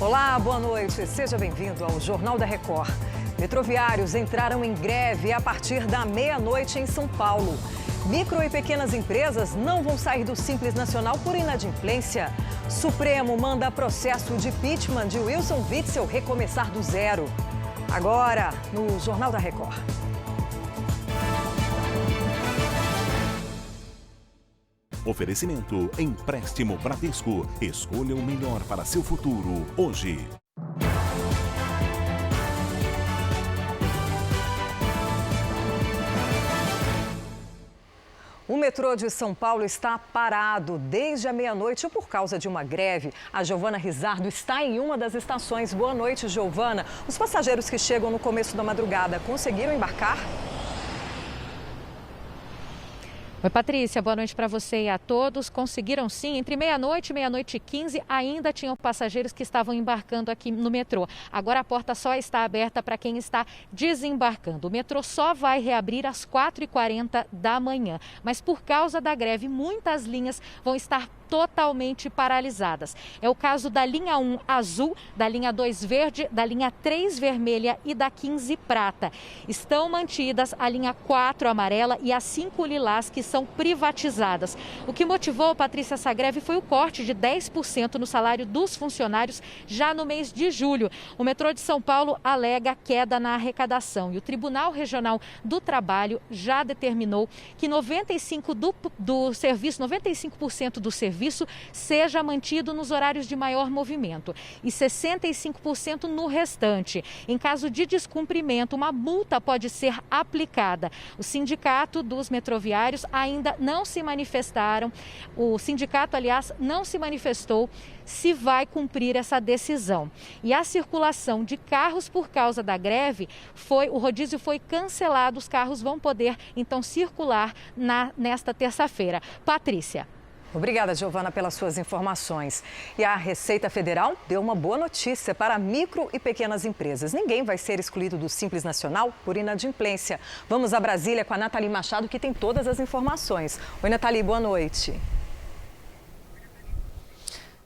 Olá, boa noite. Seja bem-vindo ao Jornal da Record. Metroviários entraram em greve a partir da meia-noite em São Paulo. Micro e pequenas empresas não vão sair do Simples Nacional por inadimplência. Supremo manda processo de impeachment de Wilson Witzel recomeçar do zero. Agora, no Jornal da Record. Oferecimento Empréstimo Bradesco. Escolha o melhor para seu futuro hoje. O metrô de São Paulo está parado desde a meia-noite por causa de uma greve. A Giovana Rizardo está em uma das estações. Boa noite, Giovana. Os passageiros que chegam no começo da madrugada conseguiram embarcar? Oi, Patrícia, boa noite para você e a todos. Conseguiram sim, entre meia-noite e meia-noite e 15, ainda tinham passageiros que estavam embarcando aqui no metrô. Agora a porta só está aberta para quem está desembarcando. O metrô só vai reabrir às 4h40 da manhã. Mas por causa da greve, muitas linhas vão estar totalmente paralisadas. É o caso da linha 1 azul, da linha 2 verde, da linha 3 vermelha e da 15 prata. Estão mantidas a linha 4 amarela e a 5 lilás, que são privatizadas. O que motivou, Patrícia, essa greve foi o corte de 10% no salário dos funcionários já no mês de julho. O metrô de São Paulo alega queda na arrecadação e o Tribunal Regional do Trabalho já determinou que 95% do serviço seja mantido nos horários de maior movimento e 65% no restante. Em caso de descumprimento, uma multa pode ser aplicada. O sindicato dos metroviários ainda não se manifestaram. O sindicato, aliás, não se manifestou se vai cumprir essa decisão. E a circulação de carros por causa da greve, o rodízio foi cancelado. Os carros vão poder, então, circular nesta terça-feira. Patrícia. Obrigada, Giovana, pelas suas informações. E a Receita Federal deu uma boa notícia para micro e pequenas empresas. Ninguém vai ser excluído do Simples Nacional por inadimplência. Vamos a Brasília com a Nathalie Machado, que tem todas as informações. Oi, Nathalie, boa noite.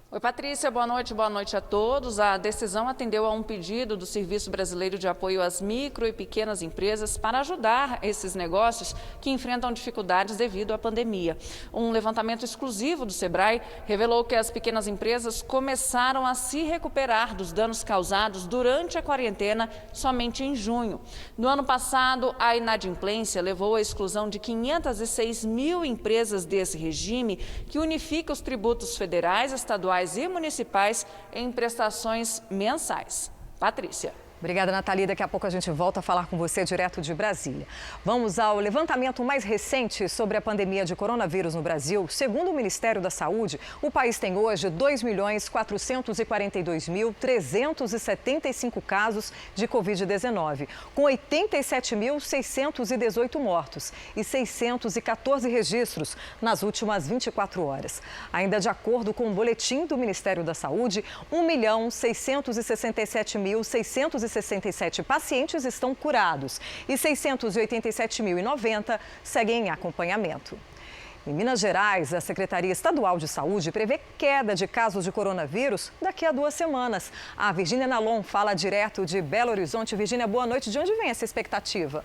Oi, Patrícia, boa noite a todos. A decisão atendeu a um pedido do Serviço Brasileiro de Apoio às Micro e Pequenas Empresas para ajudar esses negócios que enfrentam dificuldades devido à pandemia. Um levantamento exclusivo do Sebrae revelou que as pequenas empresas começaram a se recuperar dos danos causados durante a quarentena somente em junho. No ano passado, a inadimplência levou à exclusão de 506 mil empresas desse regime, que unifica os tributos federais, estaduais e municipais em prestações mensais. Patrícia. Obrigada, Nathalie. Daqui a pouco a gente volta a falar com você direto de Brasília. Vamos ao levantamento mais recente sobre a pandemia de coronavírus no Brasil. Segundo o Ministério da Saúde, o país tem hoje 2.442.375 casos de Covid-19, com 87.618 mortos e 614 registros nas últimas 24 horas. Ainda de acordo com o boletim do Ministério da Saúde, 1.667.667 pacientes estão curados e 687.090 seguem em acompanhamento. Em Minas Gerais, a Secretaria Estadual de Saúde prevê queda de casos de coronavírus daqui a 2 semanas. A Virgínia Nalon fala direto de Belo Horizonte. Virgínia, boa noite. De onde vem essa expectativa?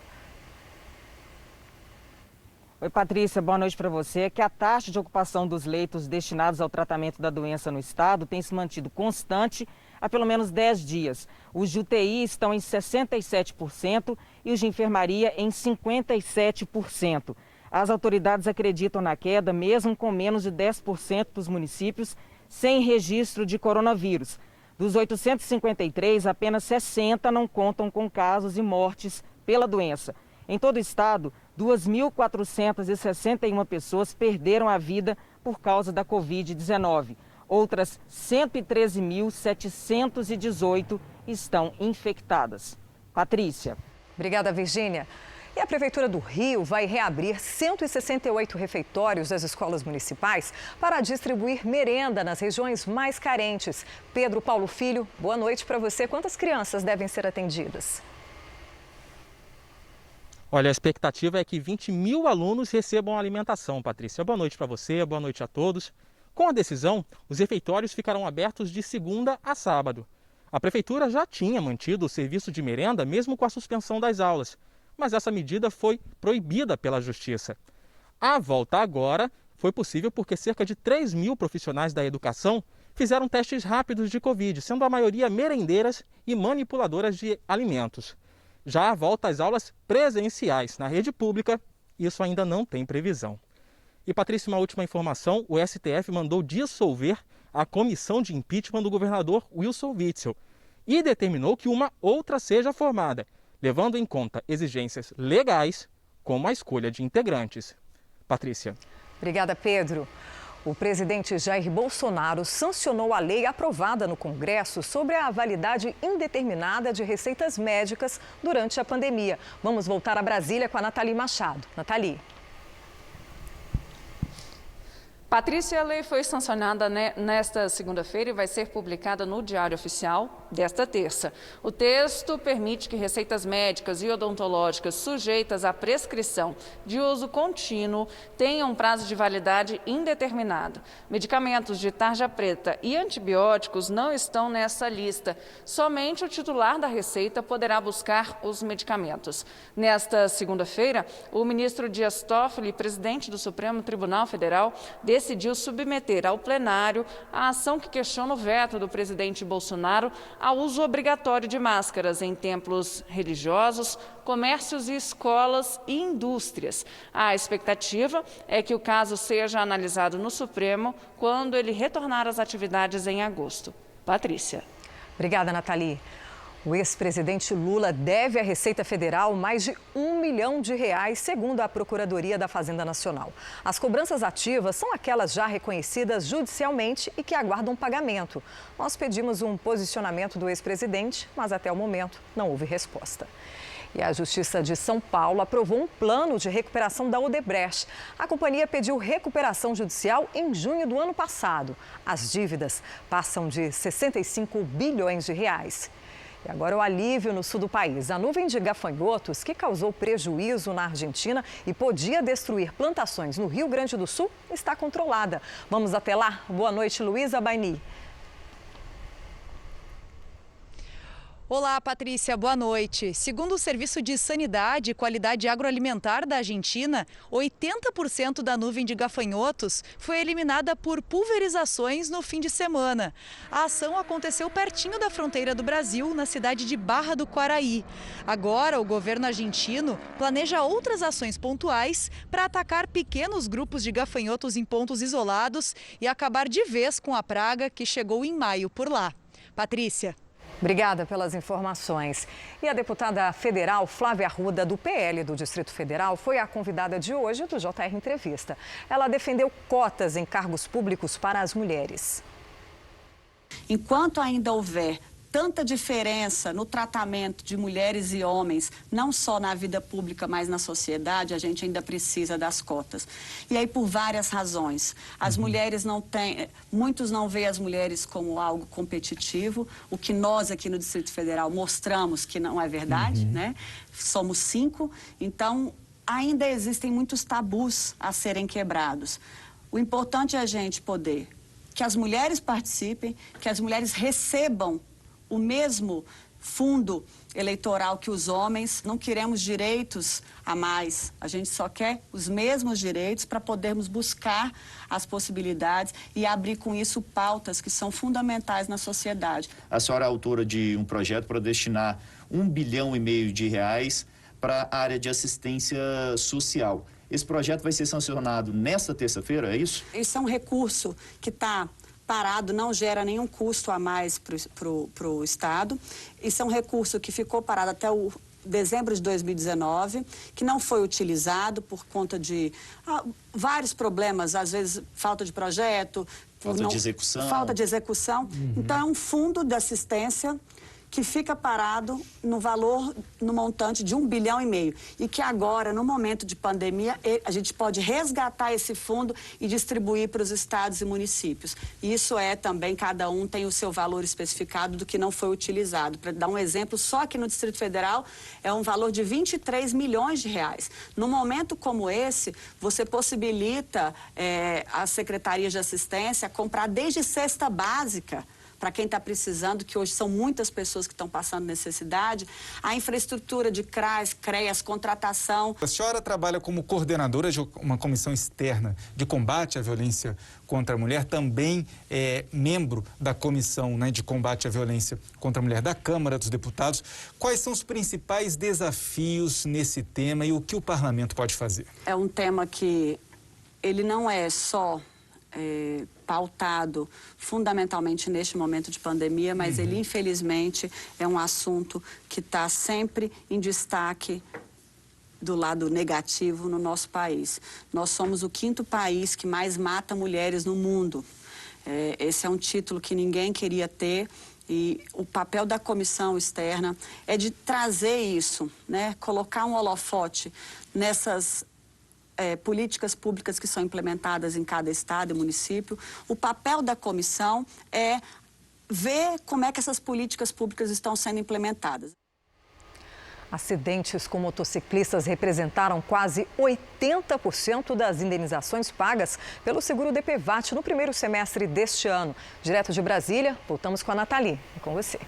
Oi, Patrícia, boa noite para você. Que a taxa de ocupação dos leitos destinados ao tratamento da doença no estado tem se mantido constante há pelo menos 10 dias. Os de UTI estão em 67% e os de enfermaria em 57%. As autoridades acreditam na queda, mesmo com menos de 10% dos municípios sem registro de coronavírus. Dos 853, apenas 60 não contam com casos e mortes pela doença. Em todo o estado, 2.461 pessoas perderam a vida por causa da Covid-19. Outras 113.718 estão infectadas. Patrícia. Obrigada, Virgínia. E a Prefeitura do Rio vai reabrir 168 refeitórios das escolas municipais para distribuir merenda nas regiões mais carentes. Pedro Paulo Filho, boa noite para você. Quantas crianças devem ser atendidas? Olha, a expectativa é que 20 mil alunos recebam alimentação, Patrícia. Boa noite para você, boa noite a todos. Com a decisão, os refeitórios ficarão abertos de segunda a sábado. A Prefeitura já tinha mantido o serviço de merenda mesmo com a suspensão das aulas, mas essa medida foi proibida pela Justiça. A volta agora foi possível porque cerca de 3.000 profissionais da educação fizeram testes rápidos de Covid, sendo a maioria merendeiras e manipuladoras de alimentos. Já a volta às aulas presenciais na rede pública, isso ainda não tem previsão. E, Patrícia, uma última informação, o STF mandou dissolver a comissão de impeachment do governador Wilson Witzel e determinou que uma outra seja formada, levando em conta exigências legais, como a escolha de integrantes. Patrícia. Obrigada, Pedro. O presidente Jair Bolsonaro sancionou a lei aprovada no Congresso sobre a validade indeterminada de receitas médicas durante a pandemia. Vamos voltar a Brasília com a Nathalie Machado. Nathalie. Patrícia, a lei foi sancionada nesta segunda-feira e vai ser publicada no Diário Oficial desta terça. O texto permite que receitas médicas e odontológicas sujeitas à prescrição de uso contínuo tenham prazo de validade indeterminado. Medicamentos de tarja preta e antibióticos não estão nessa lista. Somente o titular da Receita poderá buscar os medicamentos. Nesta segunda-feira, o ministro Dias Toffoli, presidente do Supremo Tribunal Federal, decidiu submeter ao plenário a ação que questiona o veto do presidente Bolsonaro ao uso obrigatório de máscaras em templos religiosos, comércios e escolas e indústrias. A expectativa é que o caso seja analisado no Supremo quando ele retornar às atividades em agosto. Patrícia. Obrigada, Nathalie. O ex-presidente Lula deve à Receita Federal mais de R$1 milhão, segundo a Procuradoria da Fazenda Nacional. As cobranças ativas são aquelas já reconhecidas judicialmente e que aguardam pagamento. Nós pedimos um posicionamento do ex-presidente, mas até o momento não houve resposta. E a Justiça de São Paulo aprovou um plano de recuperação da Odebrecht. A companhia pediu recuperação judicial em junho do ano passado. As dívidas passam de 65 bilhões de reais. E agora o alívio no sul do país. A nuvem de gafanhotos que causou prejuízo na Argentina e podia destruir plantações no Rio Grande do Sul está controlada. Vamos até lá? Boa noite, Luísa Baini. Olá, Patrícia, boa noite. Segundo o Serviço de Sanidade e Qualidade Agroalimentar da Argentina, 80% da nuvem de gafanhotos foi eliminada por pulverizações no fim de semana. A ação aconteceu pertinho da fronteira do Brasil, na cidade de Barra do Quaraí. Agora, o governo argentino planeja outras ações pontuais para atacar pequenos grupos de gafanhotos em pontos isolados e acabar de vez com a praga que chegou em maio por lá. Patrícia. Obrigada pelas informações. E a deputada federal Flávia Arruda, do PL do Distrito Federal, foi a convidada de hoje do JR Entrevista. Ela defendeu cotas em cargos públicos para as mulheres. Enquanto ainda houver tanta diferença no tratamento de mulheres e homens, não só na vida pública, mas na sociedade, a gente ainda precisa das cotas. E aí por várias razões. As mulheres não têm, muitos não veem as mulheres como algo competitivo, o que nós aqui no Distrito Federal mostramos que não é verdade, né? Somos 5, então ainda existem muitos tabus a serem quebrados. O importante é a gente poder que as mulheres participem, que as mulheres recebam o mesmo fundo eleitoral que os homens. Não queremos direitos a mais, a gente só quer os mesmos direitos para podermos buscar as possibilidades e abrir com isso pautas que são fundamentais na sociedade. A senhora é autora de um projeto para destinar R$1,5 bilhão de reais para a área de assistência social. Esse projeto vai ser sancionado nesta terça-feira, é isso? Isso é um recurso que está parado, não gera nenhum custo a mais para o Estado. Isso é um recurso que ficou parado até o dezembro de 2019, que não foi utilizado por conta de vários problemas, às vezes falta de projeto, falta de execução. Falta de execução. Então é um fundo de assistência que fica parado no valor, no montante de R$1,5 bilhão e que agora, no momento de pandemia, a gente pode resgatar esse fundo e distribuir para os estados e municípios. Isso é também, cada um tem o seu valor especificado do que não foi utilizado. Para dar um exemplo, só aqui no Distrito Federal é um valor de R$23 milhões de reais. Num momento como esse, você possibilita as secretarias de assistência comprar desde cesta básica para quem está precisando, que hoje são muitas pessoas que estão passando necessidade, a infraestrutura de CRAS, CREAS, contratação. A senhora trabalha como coordenadora de uma comissão externa de combate à violência contra a mulher, também é membro da comissão, né, de combate à violência contra a mulher da Câmara dos Deputados. Quais são os principais desafios nesse tema e o que o parlamento pode fazer? É um tema que ele não é só pautado fundamentalmente neste momento de pandemia, mas ele, infelizmente, é um assunto que está sempre em destaque do lado negativo no nosso país. Nós somos o 5º país que mais mata mulheres no mundo. Esse é um título que ninguém queria ter e o papel da comissão externa é de trazer isso, né? Colocar um holofote nessas políticas públicas que são implementadas em cada estado e município. O papel da comissão é ver como é que essas políticas públicas estão sendo implementadas. Acidentes com motociclistas representaram quase 80% das indenizações pagas pelo seguro DPVAT no primeiro semestre deste ano. Direto de Brasília, voltamos com a Nathalie. É com você.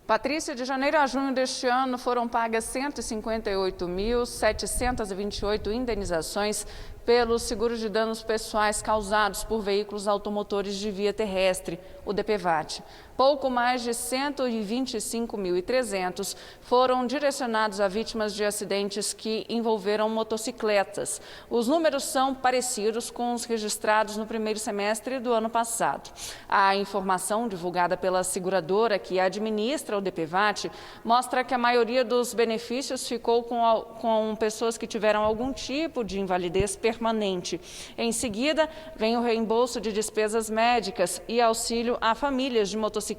Patrícia, de janeiro a junho deste ano foram pagas 158.728 indenizações pelos seguros de danos pessoais causados por veículos automotores de via terrestre, o DPVAT. Pouco mais de 125.300 foram direcionados a vítimas de acidentes que envolveram motocicletas. Os números são parecidos com os registrados no primeiro semestre do ano passado. A informação divulgada pela seguradora que administra o DPVAT mostra que a maioria dos benefícios ficou com pessoas que tiveram algum tipo de invalidez permanente. Em seguida, vem o reembolso de despesas médicas e auxílio a famílias de motociclistas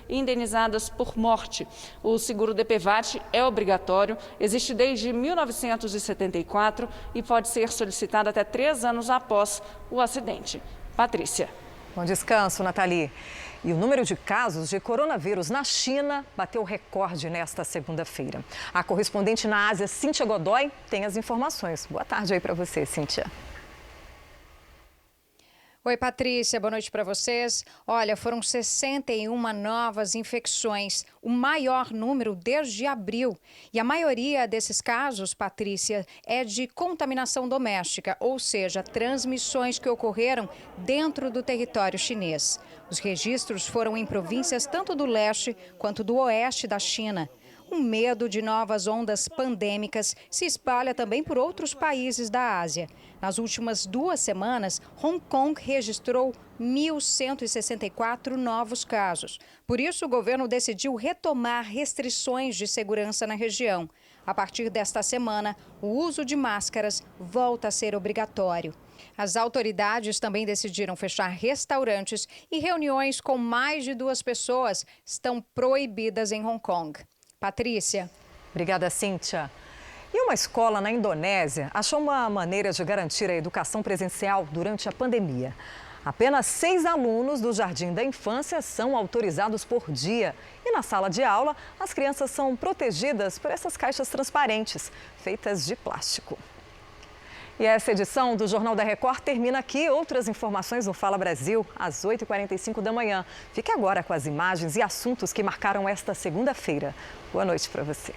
indenizadas por morte. O seguro DPVAT é obrigatório, existe desde 1974 e pode ser solicitado até 3 anos após o acidente. Patrícia. Bom descanso, Nathalie. E o número de casos de coronavírus na China bateu recorde nesta segunda-feira. A correspondente na Ásia, Cíntia Godoy, tem as informações. Boa tarde aí para você, Cíntia. Oi, Patrícia, boa noite para vocês. Olha, foram 61 novas infecções, o maior número desde abril. E a maioria desses casos, Patrícia, é de contaminação doméstica, ou seja, transmissões que ocorreram dentro do território chinês. Os registros foram em províncias tanto do leste quanto do oeste da China. O medo de novas ondas pandêmicas se espalha também por outros países da Ásia. Nas últimas 2 semanas, Hong Kong registrou 1.164 novos casos. Por isso, o governo decidiu retomar restrições de segurança na região. A partir desta semana, o uso de máscaras volta a ser obrigatório. As autoridades também decidiram fechar restaurantes e reuniões com mais de 2 pessoas estão proibidas em Hong Kong. Patrícia. Obrigada, Cíntia. E uma escola na Indonésia achou uma maneira de garantir a educação presencial durante a pandemia. Apenas 6 alunos do Jardim da Infância são autorizados por dia. E na sala de aula, as crianças são protegidas por essas caixas transparentes, feitas de plástico. E essa edição do Jornal da Record termina aqui. Outras informações no Fala Brasil, às 8h45 da manhã. Fique agora com as imagens e assuntos que marcaram esta segunda-feira. Boa noite para você.